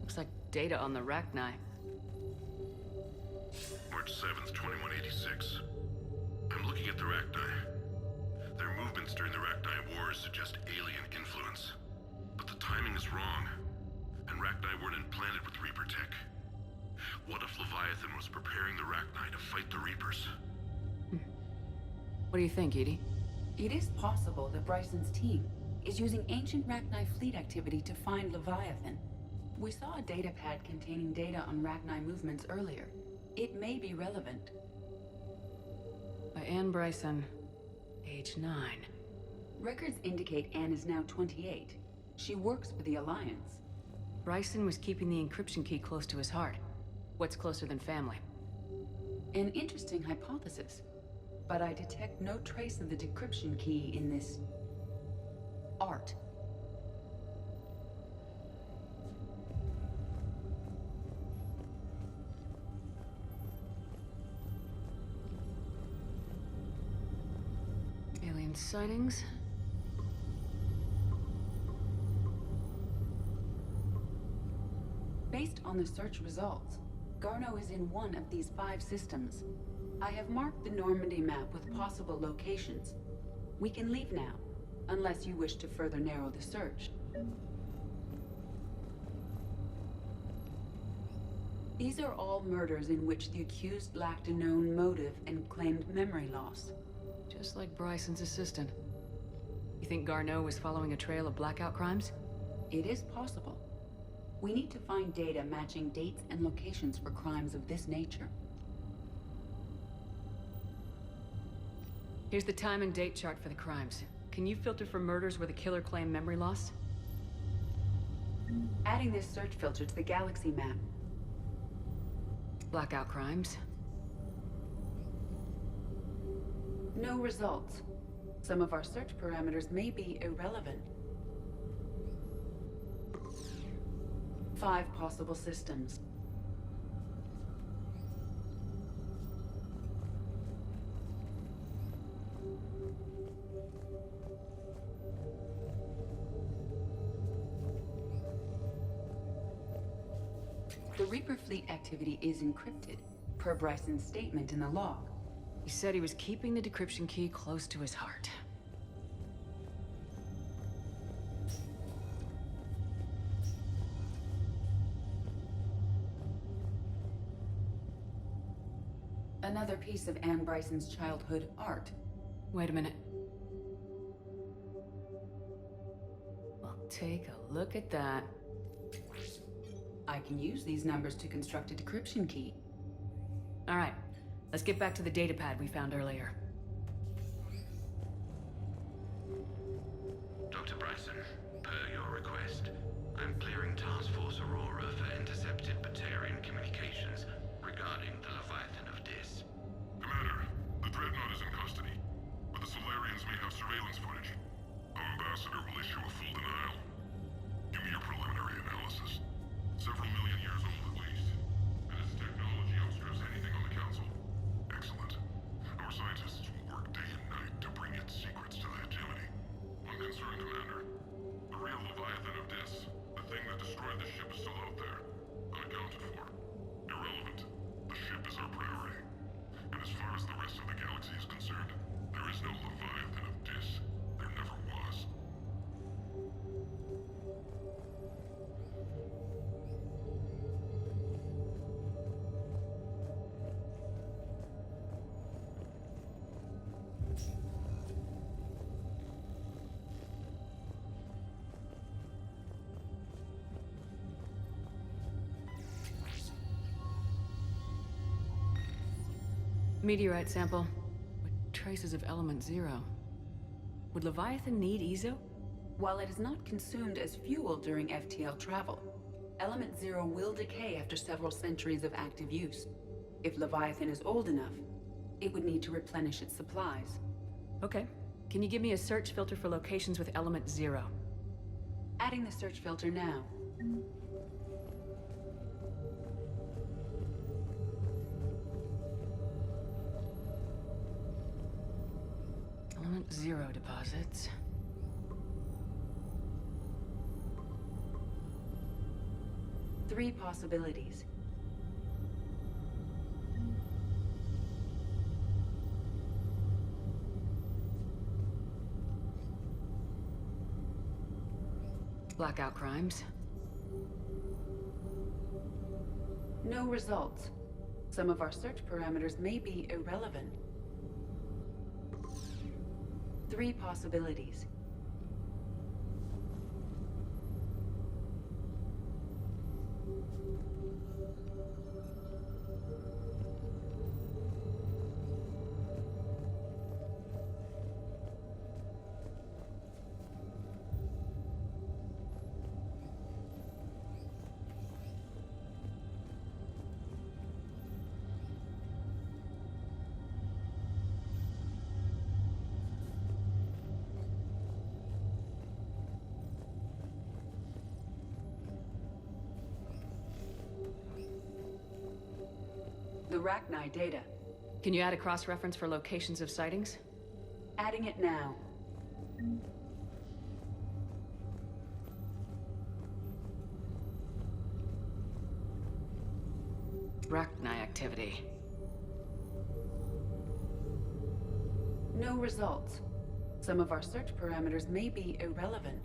Looks like data on the Rachni. March 7th, 2186. I'm looking at the Rachni. Their movements during the Rachni Wars suggest alien influence. But the timing is wrong. And Rachni weren't implanted with Reaper tech. What if Leviathan was preparing the Rachni to fight the Reapers? What do you think, Edie? It is possible that Bryson's team is using ancient Rachni fleet activity to find Leviathan. We saw a data pad containing data on Rachni movements earlier. It may be relevant. By Anne Bryson, age 9. Records indicate Anne is now 28. She works for the Alliance. Bryson was keeping the encryption key close to his heart. What's closer than family? An interesting hypothesis. But I detect no trace of the decryption key in this art. Alien sightings? Based on the search results, Garneau is in one of these 5 systems. I have marked the Normandy map with possible locations. We can leave now, unless you wish to further narrow the search. These are all murders in which the accused lacked a known motive and claimed memory loss. Just like Bryson's assistant. You think Garneau was following a trail of blackout crimes? It is possible. We need to find data matching dates and locations for crimes of this nature. Here's the time and date chart for the crimes. Can you filter for murders where the killer claimed memory loss? Adding this search filter to the galaxy map. Blackout crimes. No results. Some of our search parameters may be irrelevant. 5 possible systems. The Reaper fleet activity is encrypted, per Bryson's statement in the log. He said he was keeping the decryption key close to his heart. Another piece of Anne Bryson's childhood art. Wait a minute. Well, take a look at that. I can use these numbers to construct a decryption key. All right, let's get back to the data pad we found earlier. Dr. Bryson, per your request, I'm clearing Task Force Aurora for intercepted Batarian communications regarding the Leviathan of Dis. Commander, the Dreadnought is in custody, but the Solarians may have surveillance footage. Our ambassador will issue a full denial. Give me your preliminary analysis. Several million years old at least. And its technology outstrips anything on the Council. Excellent. Our scientists will work day and night to bring its secrets to the hegemony. I'm concerned, Commander. The real Leviathan of Dis, the thing that destroyed the ship, is still out there. Unaccounted for. Irrelevant. The ship is our priority. And as far as the rest of the galaxy is concerned, there is no Leviathan of Dis. There never was. Meteorite sample with traces of element 0. Would Leviathan need Ezo? While it is not consumed as fuel during FTL travel, Element Zero will decay after several centuries of active use. If Leviathan is old enough, it would need to replenish its supplies. Okay. Can you give me a search filter for locations with element 0? Adding the search filter now. Element 0 deposits. 3 possibilities. Blackout crimes. No results. Some of our search parameters may be irrelevant. 3 possibilities. The Rachni data. Can you add a cross-reference for locations of sightings? Adding it now. Rachni activity. No results. Some of our search parameters may be irrelevant.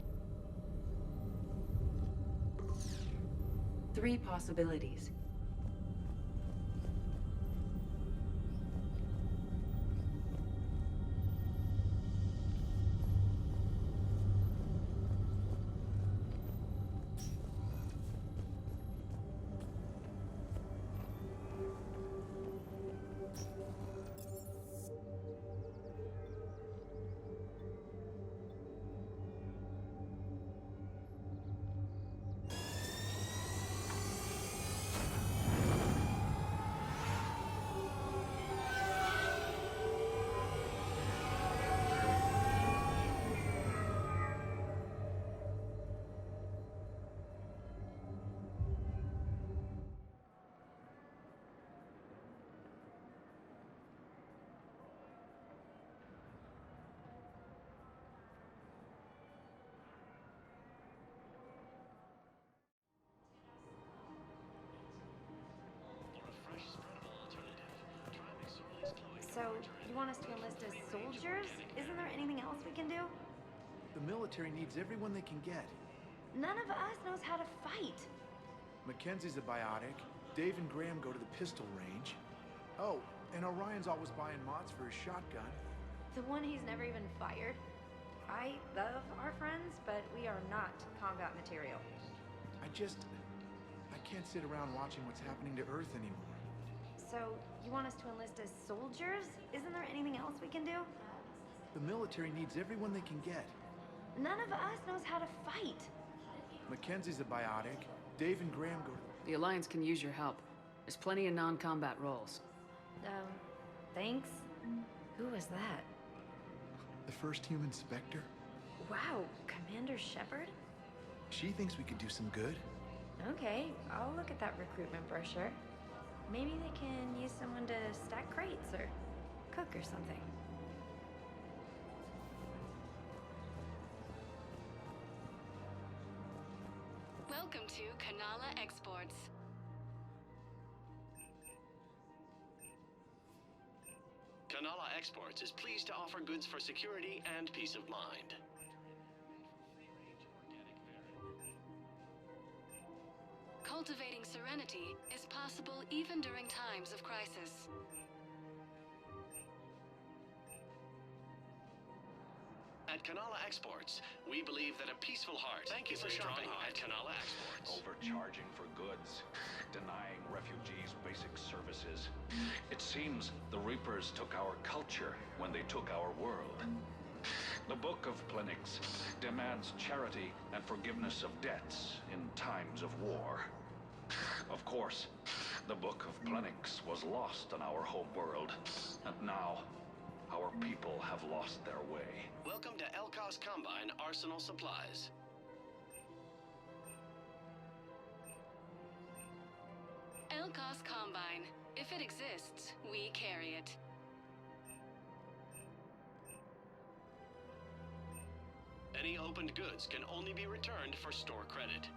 3 possibilities. So, you want us to enlist as soldiers? Isn't there anything else we can do? The military needs everyone they can get. None of us knows how to fight. Mackenzie's a biotic. Dave and Graham go to the pistol range. Oh, and Orion's always buying mods for his shotgun. The one he's never even fired. I love our friends, but we are not combat material. I can't sit around watching what's happening to Earth anymore. So, you want us to enlist as soldiers? Isn't there anything else we can do? The military needs everyone they can get. None of us knows how to fight. Mackenzie's a biotic. Dave and Graham go to... The Alliance can use your help. There's plenty of non-combat roles. Thanks? Who was that? The first human Spectre. Wow, Commander Shepard? She thinks we could do some good. Okay, I'll look at that recruitment brochure. Maybe they can use someone to stack crates or cook or something. Welcome to Kanala Exports. Kanala Exports is pleased to offer goods for security and peace of mind. Cultivating serenity is possible even during times of crisis. At Kanala Exports, we believe that a peaceful heart Thank you is for a strong shopping heart. at Kanala Exports. Overcharging for goods, denying refugees basic services. It seems the Reapers took our culture when they took our world. The Book of Plenix demands charity and forgiveness of debts in times of war. Of course, the Book of Plenix was lost on our home world, and now our people have lost their way. Welcome to Elkos Combine Arsenal Supplies. Elkos Combine. If it exists, we carry it. Any opened goods can only be returned for store credit.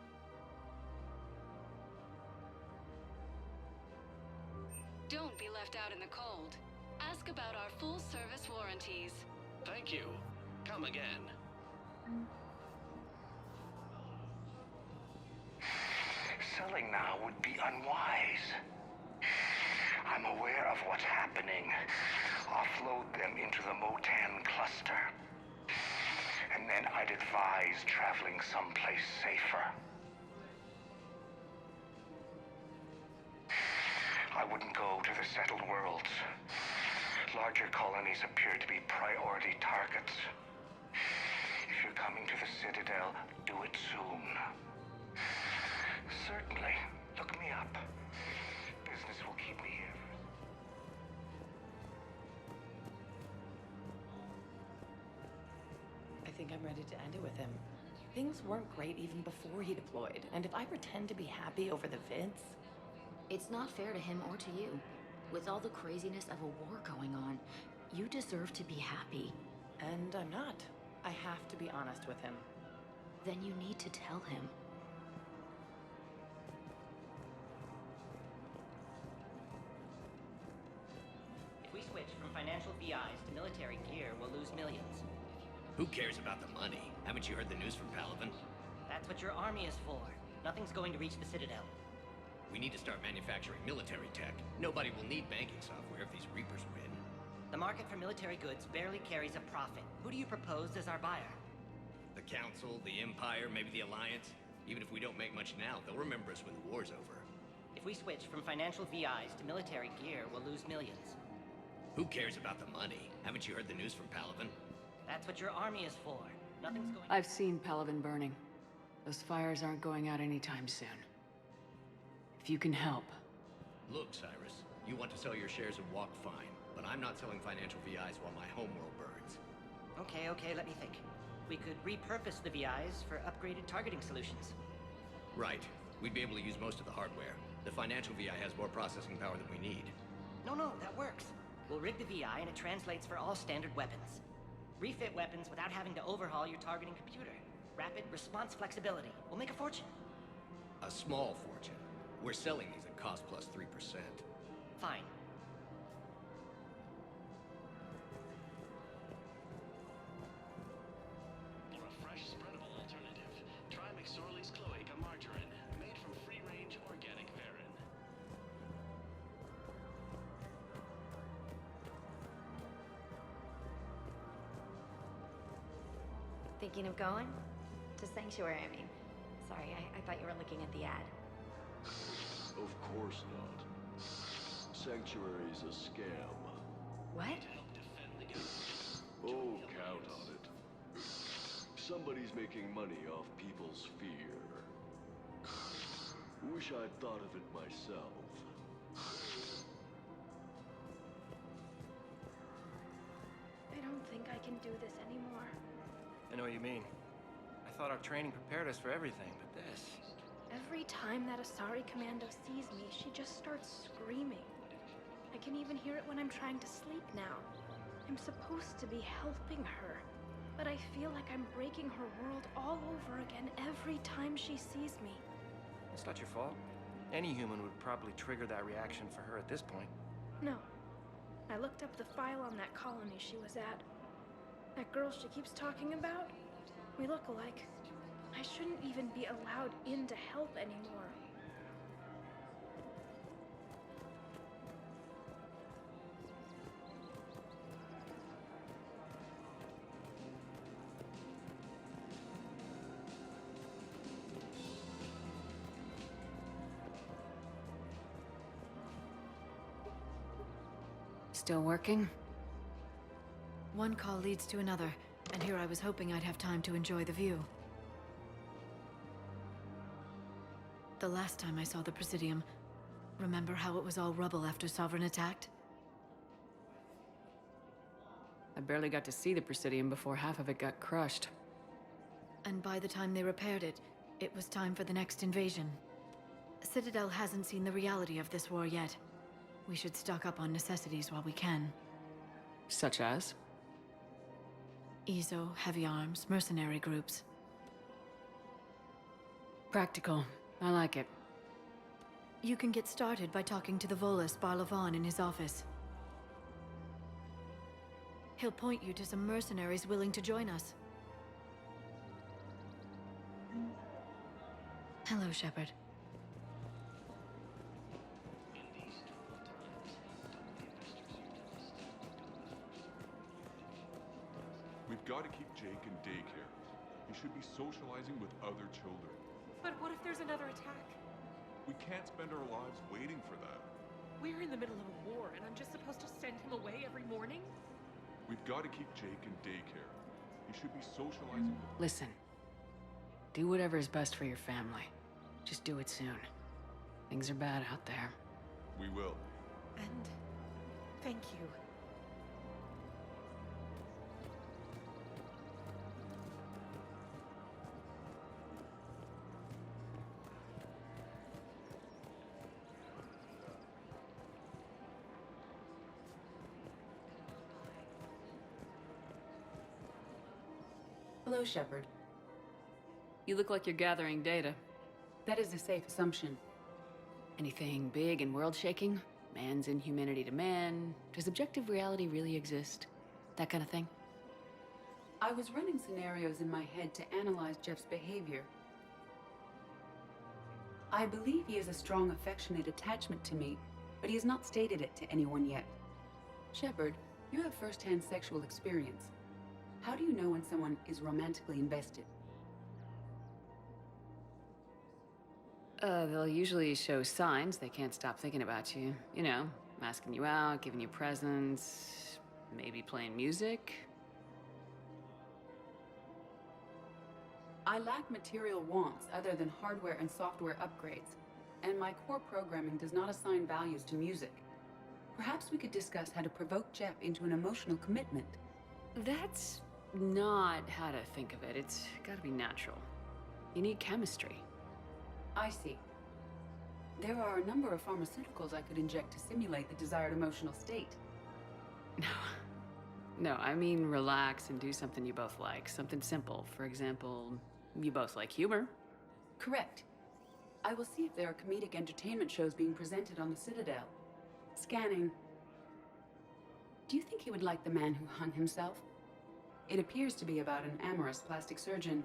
Don't be left out in the cold. Ask about our full-service warranties. Thank you. Come again. Selling now would be unwise. I'm aware of what's happening. Offload them into the Motan cluster. And then I'd advise traveling someplace safer. I wouldn't go to the settled worlds. Larger colonies appear to be priority targets. If you're coming to the Citadel, do it soon. Certainly. Look me up. Business will keep me here. I think I'm ready to end it with him. Things weren't great even before he deployed, and if I pretend to be happy over the vids... It's not fair to him or to you. With all the craziness of a war going on, you deserve to be happy. And I'm not. I have to be honest with him. Then you need to tell him. If we switch from financial VIs to military gear, we'll lose millions. Who cares about the money? Haven't you heard the news from Palaven? That's what your army is for. Nothing's going to reach the Citadel. We need to start manufacturing military tech. Nobody will need banking software if these Reapers win. The market for military goods barely carries a profit. Who do you propose as our buyer? The Council, the Empire, maybe the Alliance. Even if we don't make much now, they'll remember us when the war's over. If we switch from financial VIs to military gear, we'll lose millions. Who cares about the money? Haven't you heard the news from Palaven? That's what your army is for. Nothing's going... I've seen Palaven burning. Those fires aren't going out anytime soon. If you can help. Look, Cyrus, you want to sell your shares of Walk fine, but I'm not selling financial VIs while my homeworld burns. Okay, let me think. We could repurpose the VIs for upgraded targeting solutions. Right. We'd be able to use most of the hardware. The financial VI has more processing power than we need. No, that works. We'll rig the VI and it translates for all standard weapons. Refit weapons without having to overhaul your targeting computer. Rapid response flexibility. We'll make a fortune. A small fortune. We're selling these at cost plus 3%. Fine. For a fresh, spreadable alternative, try McSorley's Cloaca Margarine, made from free-range organic verin. Thinking of going? To Sanctuary, I mean. Sorry, I thought you were looking at the ad. Of course not. Sanctuary's a scam. What? Oh, count on it. Somebody's making money off people's fear. Wish I'd thought of it myself. I don't think I can do this anymore. I know what you mean. I thought our training prepared us for everything, but this... Every time that Asari Commando sees me, she just starts screaming. I can even hear it when I'm trying to sleep now. I'm supposed to be helping her, but I feel like I'm breaking her world all over again every time she sees me. It's not your fault. Any human would probably trigger that reaction for her at this point. No. I looked up the file on that colony she was at. That girl she keeps talking about? We look alike. I shouldn't even be allowed in to help anymore. Still working? One call leads to another, and here I was hoping I'd have time to enjoy the view. The last time I saw the Presidium, remember how it was all rubble after Sovereign attacked? I barely got to see the Presidium before half of it got crushed. And by the time they repaired it, it was time for the next invasion. Citadel hasn't seen the reality of this war yet. We should stock up on necessities while we can. Such as? Ezo, heavy arms, mercenary groups. Practical. I like it. You can get started by talking to the Volus Barlavan in his office. He'll point you to some mercenaries willing to join us. Hello, Shepard. We've got to keep Jake in daycare. He should be socializing with other children. But what if there's another attack? We can't spend our lives waiting for that. We're in the middle of a war, and I'm just supposed to send him away every morning? We've got to keep Jake in daycare. He should be socializing with... Listen. Do whatever is best for your family. Just do it soon. Things are bad out there. We will. And thank you. Hello, Shepard. You look like you're gathering data. That is a safe assumption. Anything big and world-shaking? Man's inhumanity to man? Does objective reality really exist? That kind of thing? I was running scenarios in my head to analyze Jeff's behavior. I believe he has a strong affectionate attachment to me, but he has not stated it to anyone yet. Shepard, you have first-hand sexual experience. How do you know when someone is romantically invested? They'll usually show signs they can't stop thinking about you. You know, asking you out, giving you presents, maybe playing music. I lack material wants other than hardware and software upgrades, and my core programming does not assign values to music. Perhaps we could discuss how to provoke Jeff into an emotional commitment. That's not how to think of it. It's gotta be natural. You need chemistry. I see. There are a number of pharmaceuticals I could inject to simulate the desired emotional state. No, I mean relax and do something you both like. Something simple. For example, you both like humor. Correct. I will see if there are comedic entertainment shows being presented on the Citadel. Scanning. Do you think he would like The Man Who Hung Himself? It appears to be about an amorous plastic surgeon.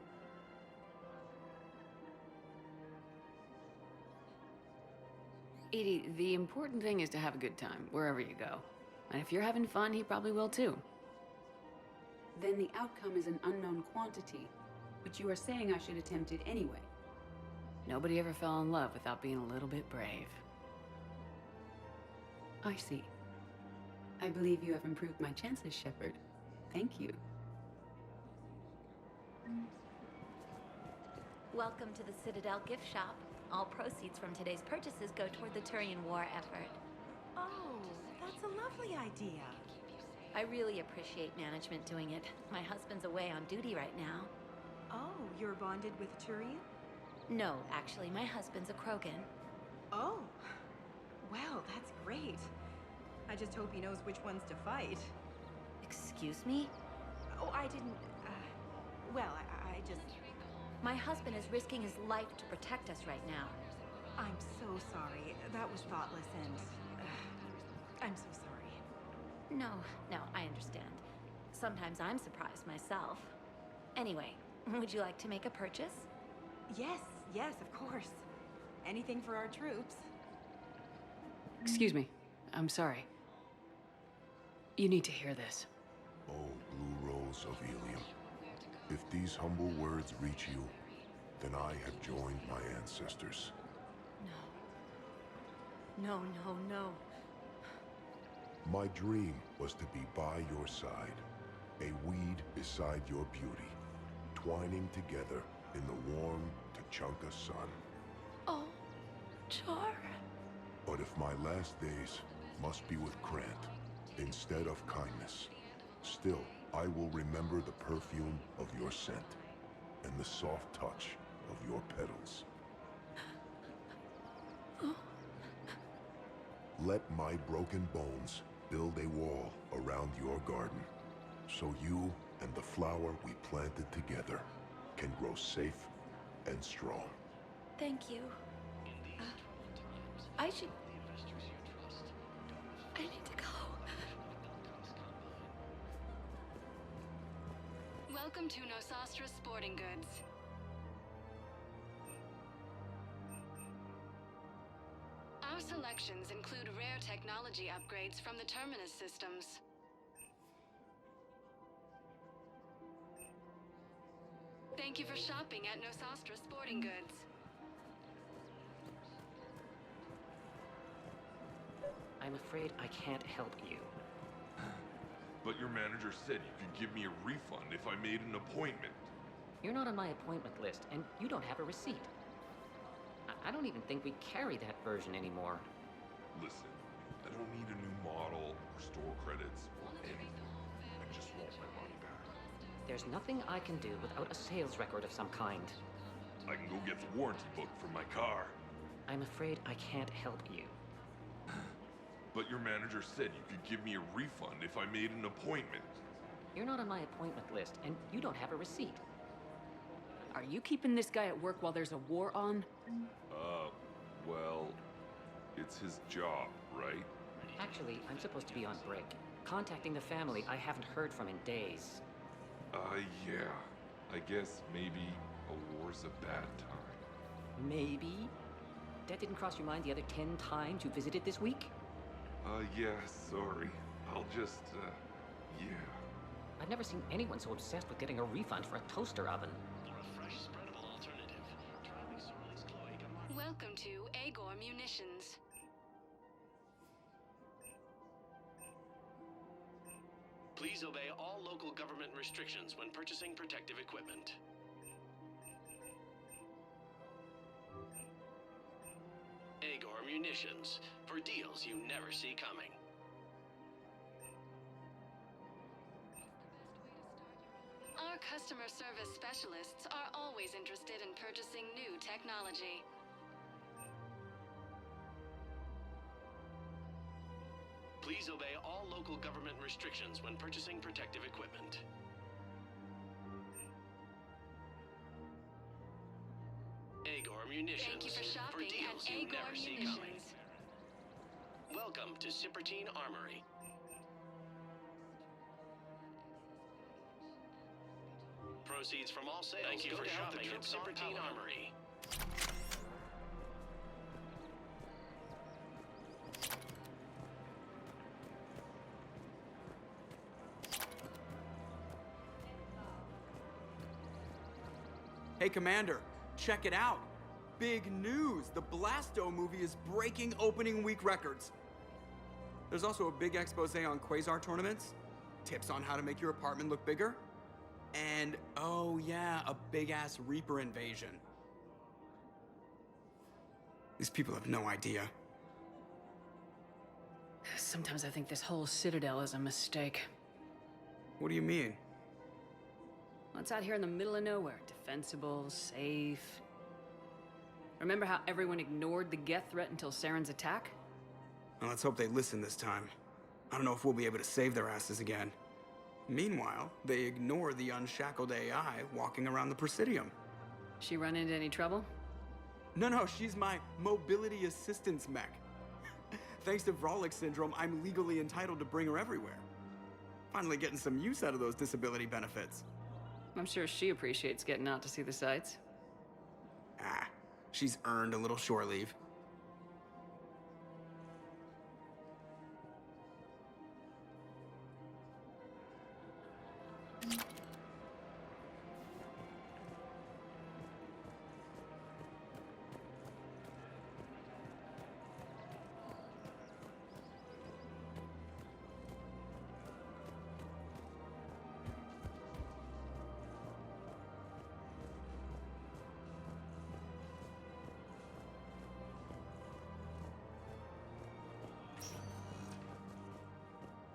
Edie, the important thing is to have a good time, wherever you go. And if you're having fun, he probably will too. Then the outcome is an unknown quantity, but you are saying I should attempt it anyway. Nobody ever fell in love without being a little bit brave. I see. I believe you have improved my chances, Shepard. Thank you. Welcome to the Citadel gift shop. All proceeds from today's purchases go toward the Turian war effort. Oh, that's a lovely idea. I really appreciate management doing it. My husband's away on duty right now. Oh, you're bonded with Turian? No, actually, my husband's a Krogan. Oh, well, that's great. I just hope he knows which ones to fight. Excuse me? Oh, I didn't, well, I just... My husband is risking his life to protect us right now. I'm so sorry. That was thoughtless and... I'm so sorry. No, I understand. Sometimes I'm surprised myself. Anyway, would you like to make a purchase? Yes, of course. Anything for our troops. Excuse me. I'm sorry. You need to hear this. Oh, Blue Rose of Ilium. If these humble words reach you, then I have joined my ancestors. No. My dream was to be by your side, a weed beside your beauty, twining together in the warm Tuchanka sun. Oh, Char. But if my last days must be with Krant instead of kindness, still I will remember the perfume of your scent and the soft touch of your petals. Let my broken bones build a wall around your garden, so you and the flower we planted together can grow safe and strong. Thank you. I should... The investors you trust don't I need to go. Welcome to Nosastra Sporting Goods. Our selections include rare technology upgrades from the Terminus systems. Thank you for shopping at Nosastra Sporting Goods. I'm afraid I can't help you. But your manager said you could give me a refund if I made an appointment. You're not on my appointment list, and you don't have a receipt. I don't even think we carry that version anymore. Listen, I don't need a new model or store credits or anything. I just want my money back. There's nothing I can do without a sales record of some kind. I can go get the warranty book for my car. I'm afraid I can't help you. But your manager said you could give me a refund if I made an appointment. You're not on my appointment list, and you don't have a receipt. Are you keeping this guy at work while there's a war on? Well, it's his job, right? Actually, I'm supposed to be on break. Contacting the family I haven't heard from in days. Yeah. I guess maybe a war's a bad time. Maybe? That didn't cross your mind the other 10 times you visited this week? Yeah, sorry. I'll just, yeah. I've never seen anyone so obsessed with getting a refund for a toaster oven. For a fresh, spreadable alternative, try McSorley's Cloaca Martin. Welcome to Agor Munitions. Please obey all local government restrictions when purchasing protective equipment. Agor Munitions, for deals you never see coming. Our customer service specialists are always interested in purchasing new technology. Please obey all local government restrictions when purchasing protective equipment. Agor Munitions. Thank you for shopping at deals you Agor never see Munitions. coming. Welcome to Sippertine Armory. Proceeds from all sales. Thank you for shopping at Sippertine Armory. Hey, Commander, check it out. Big news! The Blasto movie is breaking opening week records. There's also a big expose on Quasar tournaments, tips on how to make your apartment look bigger, and, oh yeah, a big-ass Reaper invasion. These people have no idea. Sometimes I think this whole Citadel is a mistake. What do you mean? Well, it's out here in the middle of nowhere. Defensible, safe. Remember how everyone ignored the Geth threat until Saren's attack? Well, let's hope they listen this time. I don't know if we'll be able to save their asses again. Meanwhile, they ignore the unshackled AI walking around the Presidium. She run into any trouble? No, she's my mobility assistance mech. Thanks to Vrolic syndrome, I'm legally entitled to bring her everywhere. Finally getting some use out of those disability benefits. I'm sure she appreciates getting out to see the sights. She's earned a little shore leave.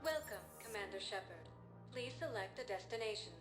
Welcome, Commander Shepard. Please select a destination.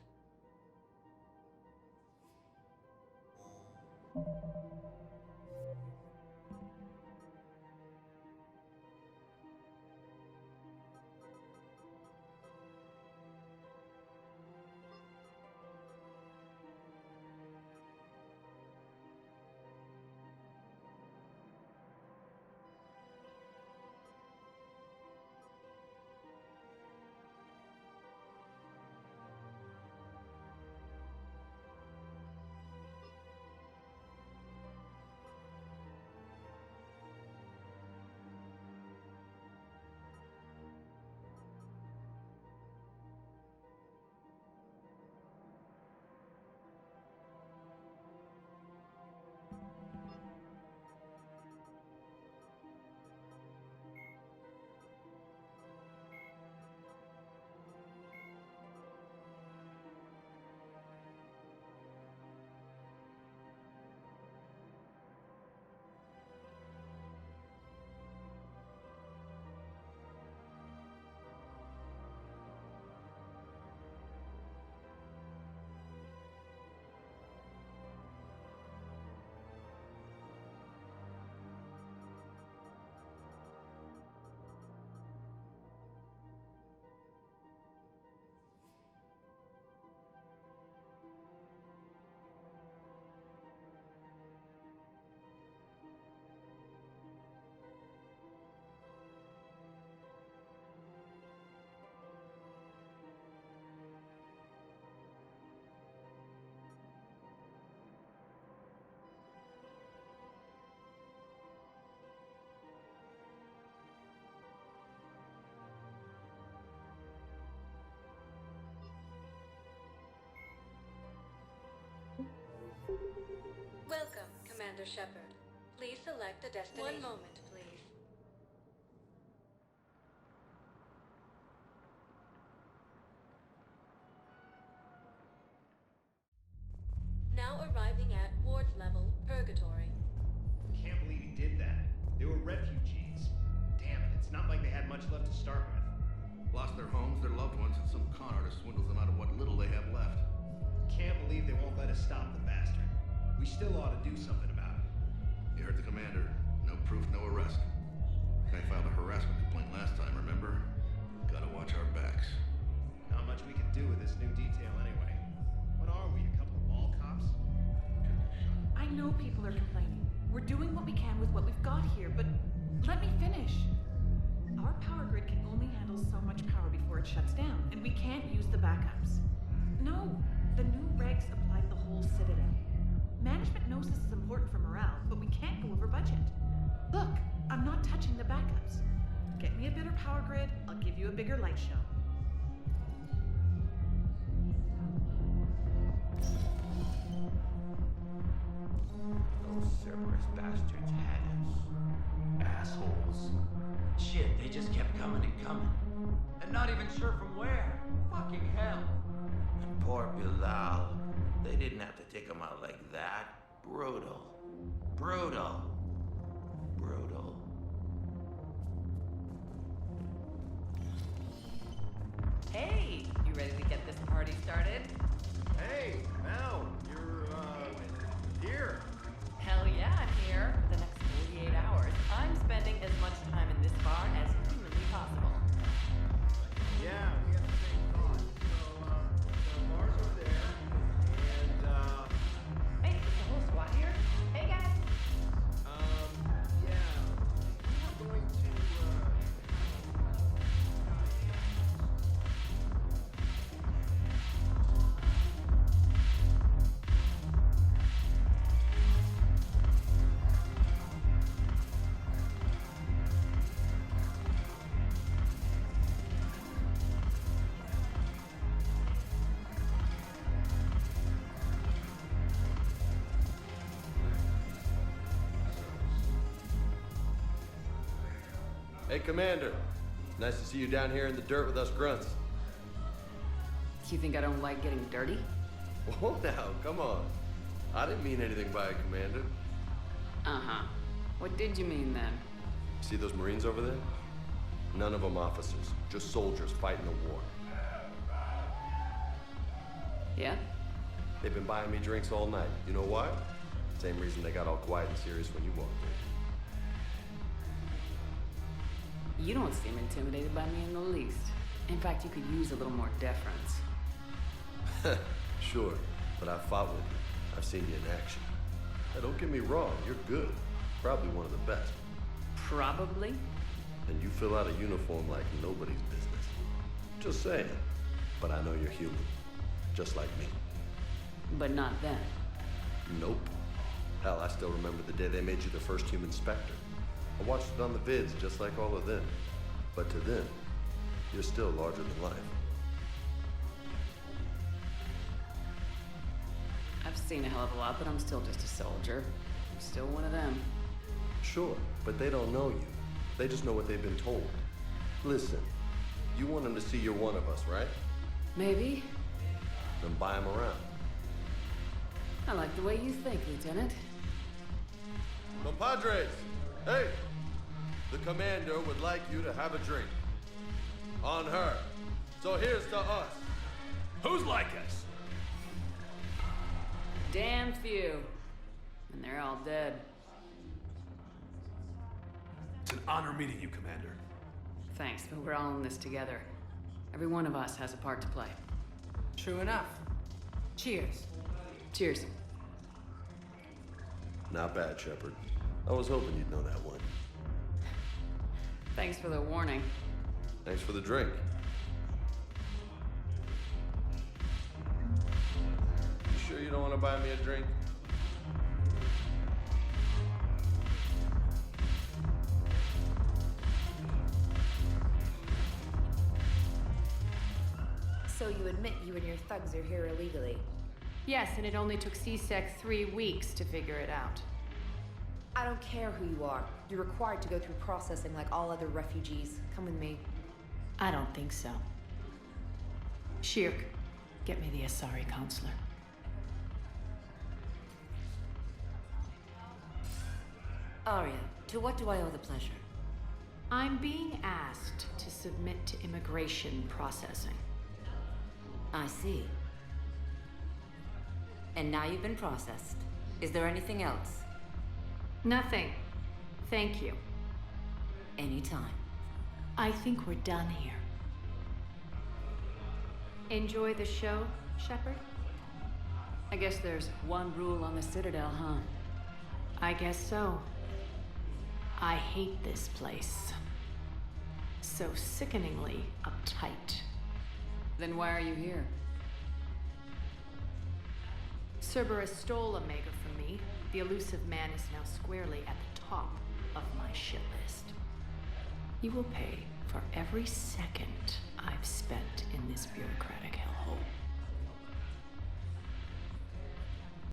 Commander Shepard. Please select a destination. 1 moment, please. Now arriving at ward level Purgatory. Can't believe he did that. They were refugees. Damn it, it's not like they had much left to start with. Lost their homes, their loved ones, and some con artist swindles them out of what little they have left. Can't believe they won't let us stop the bastard. We still ought to do something about it. You heard the commander. No proof, no arrest. Guy filed a harassment complaint last time, remember? Gotta watch our backs. Not much we can do with this new detail anyway. What are we, a couple of mall cops? I know people are complaining. We're doing what we can with what we've got here, but let me finish. Our power grid can only handle so much power before it shuts down, and we can't use the backups. No, the new regs apply to the whole Citadel. Management knows this is important for morale, but we can't go over budget. Look, I'm not touching the backups. Get me a better power grid, I'll give you a bigger light show. Those Cerberus bastards had us. Assholes. Shit, they just kept coming and coming. And not even sure from where. Fucking hell. And poor Bilal. They didn't have to take him out like that. Brutal. Brutal. Brutal. Hey, you ready to get this party started? Hey, Mal, you're, here. Hell yeah, I'm here for the next 48 hours. I'm spending as much time in this bar as humanly possible. Yeah, we got the same thought. So, the bars over there, and, Hey, is the whole squad here? Hey, guys. yeah. We were going to, Hey, Commander. Nice to see you down here in the dirt with us grunts. You think I don't like getting dirty? Whoa, now, come on. I didn't mean anything by it, Commander. Uh-huh. What did you mean then? See those Marines over there? None of them officers, just soldiers fighting the war. Yeah? They've been buying me drinks all night. You know why? Same reason they got all quiet and serious when you walked in. You don't seem intimidated by me in the least. In fact, you could use a little more deference. Sure, but I've fought with you. I've seen you in action. Now, don't get me wrong, you're good. Probably one of the best. Probably? And you fill out a uniform like nobody's business. Just saying. But I know you're human. Just like me. But not then. Nope. Hell, I still remember the day they made you the first human Spectre. I watched it on the vids just like all of them. But to them, you're still larger than life. I've seen a hell of a lot, but I'm still just a soldier. I'm still one of them. Sure, but they don't know you. They just know what they've been told. Listen, you want them to see you're one of us, right? Maybe. Then buy them around. I like the way you think, Lieutenant. Compadres, hey! The commander would like you to have a drink. On her. So here's to us. Who's like us? Damn few. And they're all dead. It's an honor meeting you, Commander. Thanks, but we're all in this together. Every one of us has a part to play. True enough. Cheers. Cheers. Not bad, Shepard. I was hoping you'd know that one. Thanks for the warning. Thanks for the drink. You sure you don't want to buy me a drink? So you admit you and your thugs are here illegally? Yes, and it only took C-Sec 3 weeks to figure it out. I don't care who you are. You're required to go through processing like all other refugees. Come with me. I don't think so. Shirk, get me the Asari counselor. Arya, to what do I owe the pleasure? I'm being asked to submit to immigration processing. I see. And now you've been processed. Is there anything else? Nothing. Thank you. Anytime. I think we're done here. Enjoy the show, Shepard? I guess there's one rule on the Citadel, huh? I guess so. I hate this place. So sickeningly uptight. Then why are you here? Cerberus stole Omega from me. The elusive man is now squarely at the top of my shit list. You will pay for every second I've spent in this bureaucratic hellhole.